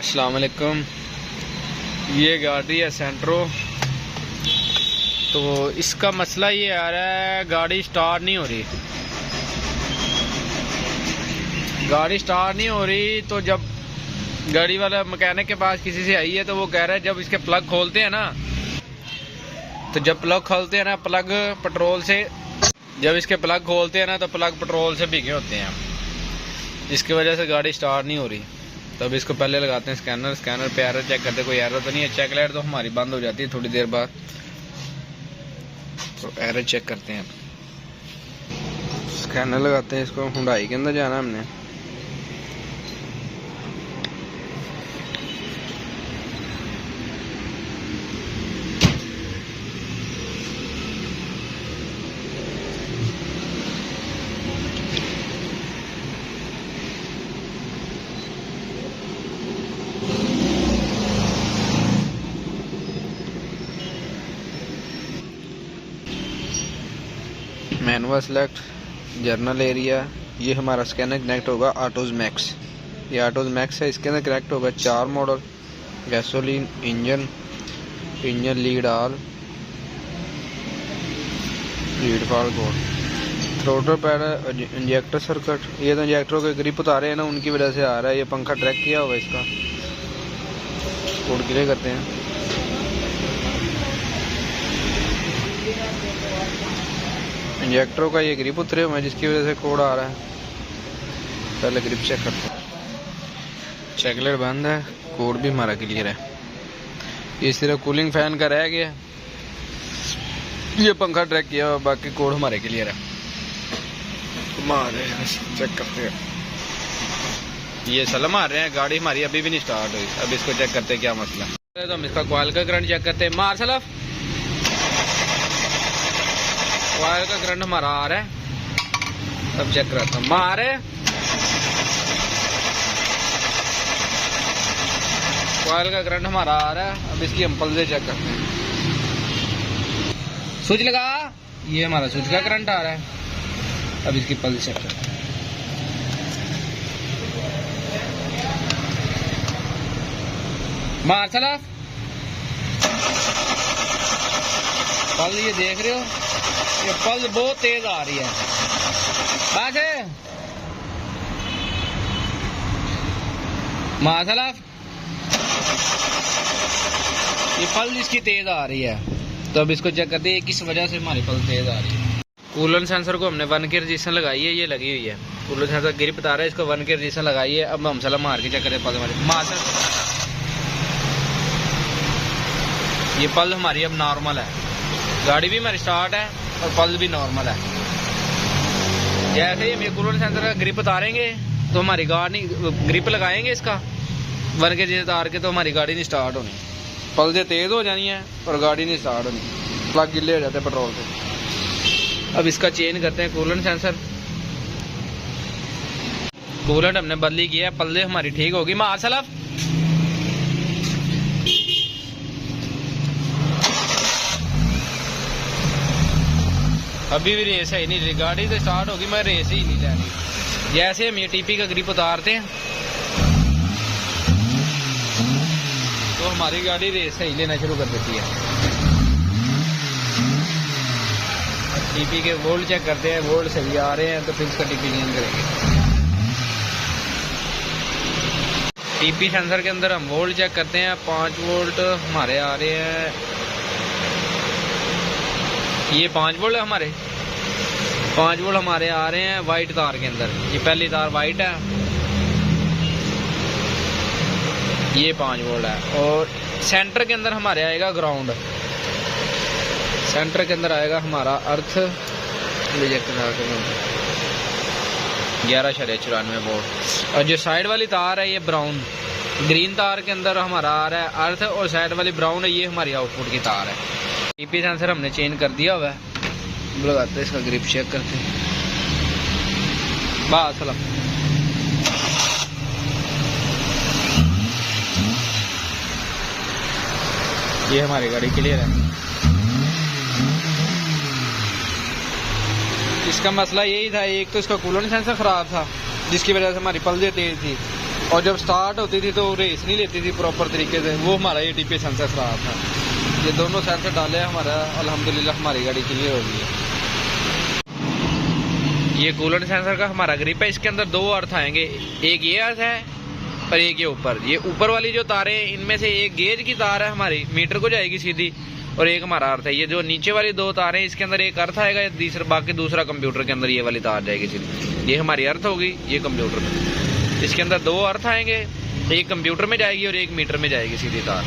अस्सलाम वालेकुम। ये गाड़ी है सेंट्रो। तो इसका मसला ये आ रहा है, गाड़ी स्टार्ट नहीं हो रही। तो जब गाड़ी वाला मैकेनिक के पास किसी से आई है तो वो कह रहा है जब इसके प्लग खोलते हैं ना, तो जब प्लग खोलते हैं ना, जब इसके प्लग खोलते हैं ना तो प्लग पेट्रोल से भीगे होते हैं, जिसकी वजह से गाड़ी स्टार्ट नहीं हो रही। तो अब इसको पहले लगाते हैं स्कैनर पे एरर चेक करते, कोई एरर तो नहीं है। चेक लाइट तो हमारी बंद हो जाती है थोड़ी देर बाद, तो एरर चेक करते हैं। स्कैनर लगाते हैं, इसको हुंडई के अंदर जाना हमने। Manual select, journal area. ये हमारा स्कैनर कनेक्ट होगा ऑटोज मैक्स। ये ऑटोज मैक्स है, इसके अंदर कनेक्ट होगा 4 model: gasoline, engine lead all, lead fall code, throttle pad, injector circuit. ये तो इंजेक्टरों के ग्रिप उतारे हैं ना, उनकी वजह से आ रहा है। ये पंखा ट्रैक किया होगा, इसका कोड क्लियर करते हैं। इंजेक्टरों का ये ग्रिप उतरे हुए हैं, जिसकी वजह से कोड आ रहा है। पहले ग्रिप चेक करते हैं। चेकलेट बंद है, कोड भी हमारा क्लियर है। ये सिर्फ कूलिंग फैन का रह गया, ये पंखा ट्रैक किया हुआ, बाकी कोड हमारे क्लियर है। चेक करते हैं। ये सलम मार रहे हैं, गाड़ी हमारी अभी भी नहीं स्टार्ट हुई। अब इसको चेक करते हैं क्या मसला है। तो हम इसका कॉइल का करंट चेक करते हैं। मार सलफ, कॉइल का करंट हमारा आ रहा है। अब चेक करता हूँ। मारे कॉइल का करंट हमारा आ रहा है। अब इसकी हम पल्से चेक करते हैं। स्विच लगा, ये हमारा स्विच का करंट आ रहा है। अब इसकी पल्स चेक करते हैं। मार सलाफ, पल ये देख रहे हो, ये पल्स बहुत तेज आ रही है। बस है मासलाफ, ये पल्स इसकी तेज आ रही है। तो अब इसको चेक करते हैं किस वजह से हमारी पल्स तेज आ रही है। कूलेंट सेंसर को हमने 1 की रजिस्टेंस लगाई है, ये लगी हुई है। कूलेंट सेंसर गिर बता रहा है, इसको 1 की रजिस्टेंस लगाई है। अब हम सला मार के चेक करें पल्स हमारी। ये पल्स हमारी अब नॉर्मल है, गाड़ी भी हमारी स्टार्ट है और पल्स भी नॉर्मल है। जैसे ही हम ये कूलेंट सेंसर का ग्रिप उतारेंगे तो हमारी गाड़ी ग्रिप लगाएंगे इसका 1 के जैसे उतार के, तो हमारी गाड़ी नहीं स्टार्ट होनी। पल्सें तेज हो जानी है और गाड़ी नहीं स्टार्ट होनी, प्लग गिले हो जाते हैं पेट्रोल से। अब इसका चेंज करते हैं कूलेंट सेंसर। कूलेंट हमने बदली किया है, पल्ले हमारी ठीक होगी। मार सलाफ, अभी भी रेस है नहीं, गाड़ी तो स्टार्ट होगी मगर रेस ही नहीं लेनी। जैसे हम ये टीपी का ग्रिप उतारते हैं तो हमारी गाड़ी रेस ही लेना शुरू कर देती है। टीपी के वोल्ट चेक करते हैं, वोल्ट सही आ रहे हैं तो फिर इसका टीपी चेंज करेंगे। टीपी सेंसर के अंदर हम वोल्ट चेक करते हैं। 5 वोल्ट हमारे आ रहे हैं, ये 5 वोल्ट है हमारे। 5 वोल्ट हमारे आ रहे हैं वाइट तार के अंदर। ये पहली तार वाइट है, ये 5 वोल्ट है। और सेंटर के अंदर हमारे आएगा ग्राउंड, सेंटर के अंदर आएगा हमारा अर्थ 11.94 वोल्ट। और जो साइड वाली तार है ये ब्राउन, ग्रीन तार के अंदर हमारा आ रहा है अर्थ, और साइड वाली ब्राउन है, ये हमारी आउटपुट की तार है। टीपी सेंसर हमने चेंज कर दिया हुआ है। लगाते हैं इसका ग्रिप चेक करते हैं। बस सलाम, ये हमारी गाड़ी क्लियर है। इसका मसला यही था, एक तो इसका कूलेंट सेंसर खराब था जिसकी वजह से हमारी पल्सें तेज थी, और जब स्टार्ट होती थी तो रेस नहीं लेती थी प्रॉपर तरीके से, वो हमारा ये टीपी सेंसर खराब था। ये दोनों सेंसर डाले हमारा अल्हम्दुलिल्लाह हमारी गाड़ी क्लियर हो गई है। ये कूलेंट सेंसर का हमारा ग्रिप है, इसके अंदर दो अर्थ आएंगे, एक ये अर्थ है और एक ये ऊपर। ये ऊपर वाली जो तारें हैं इनमें से एक गेज की तार है हमारी मीटर को जाएगी सीधी, और एक हमारा अर्थ है। ये जो नीचे वाली दो तारें हैं इसके अंदर एक अर्थ आएगा, बाकी दूसरा कंप्यूटर के अंदर ये वाली तार जाएगी सीधी। ये हमारी अर्थ होगी, ये कंप्यूटर में। इसके अंदर दो अर्थ आएंगे, एक कंप्यूटर में जाएगी और एक मीटर में जाएगी सीधी तार।